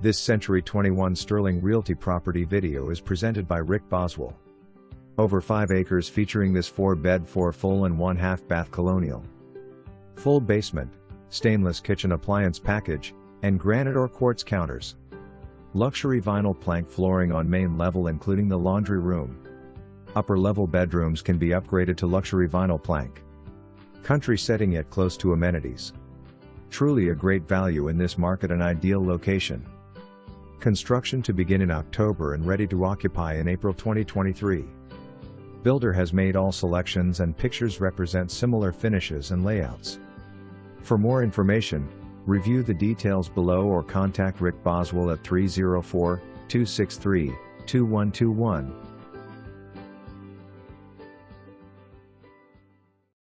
This Century 21 Sterling Realty property video is presented by Rick Boswell. Over 5 acres featuring this 4-bed 4 full and 1/2 bath colonial. Full basement, stainless kitchen appliance package, and granite or quartz counters. Luxury vinyl plank flooring on main level including the laundry room. Upper level bedrooms can be upgraded to luxury vinyl plank. Country setting yet close to amenities. Truly a great value in this market and ideal location. Construction to begin in October and ready to occupy in April 2023. Builder has made all selections and pictures represent similar finishes and layouts. For more information, review the details below or contact Rick Boswell at 304-263-2121.